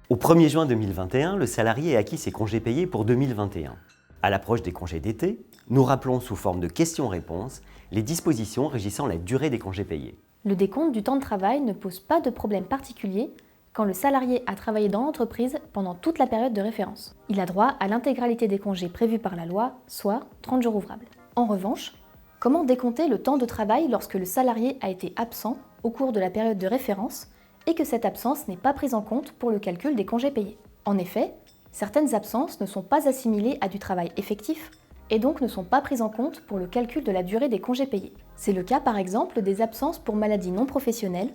Au 1er juin 2021, le salarié a acquis ses congés payés pour 2021. À l'approche des congés d'été, nous rappelons sous forme de questions-réponses les dispositions régissant la durée des congés payés. Le décompte du temps de travail ne pose pas de problème particulier quand le salarié a travaillé dans l'entreprise pendant toute la période de référence. Il a droit à l'intégralité des congés prévus par la loi, soit 30 jours ouvrables. En revanche, comment décompter le temps de travail lorsque le salarié a été absent au cours de la période de référence et que cette absence n'est pas prise en compte pour le calcul des congés payés? En effet, certaines absences ne sont pas assimilées à du travail effectif et donc ne sont pas prises en compte pour le calcul de la durée des congés payés. C'est le cas par exemple des absences pour maladie non professionnelle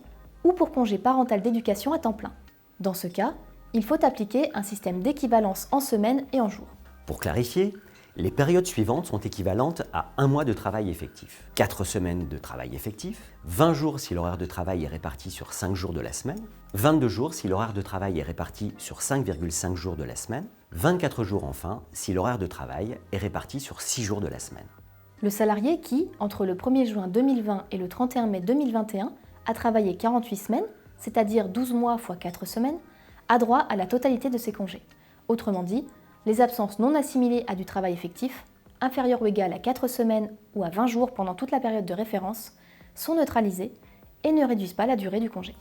ou pour congé parental d'éducation à temps plein. Dans ce cas, il faut appliquer un système d'équivalence en semaines et en jours. Pour clarifier, les périodes suivantes sont équivalentes à 1 mois de travail effectif, 4 semaines de travail effectif, 20 jours si l'horaire de travail est réparti sur 5 jours de la semaine, 22 jours si l'horaire de travail est réparti sur 5,5 jours de la semaine, 24 jours enfin si l'horaire de travail est réparti sur 6 jours de la semaine. Le salarié qui, entre le 1er juin 2020 et le 31 mai 2021, a travaillé 48 semaines, c'est-à-dire 12 mois x 4 semaines, a droit à la totalité de ses congés. Autrement dit, les absences non assimilées à du travail effectif, inférieures ou égales à 4 semaines ou à 20 jours pendant toute la période de référence, sont neutralisées et ne réduisent pas la durée du congé.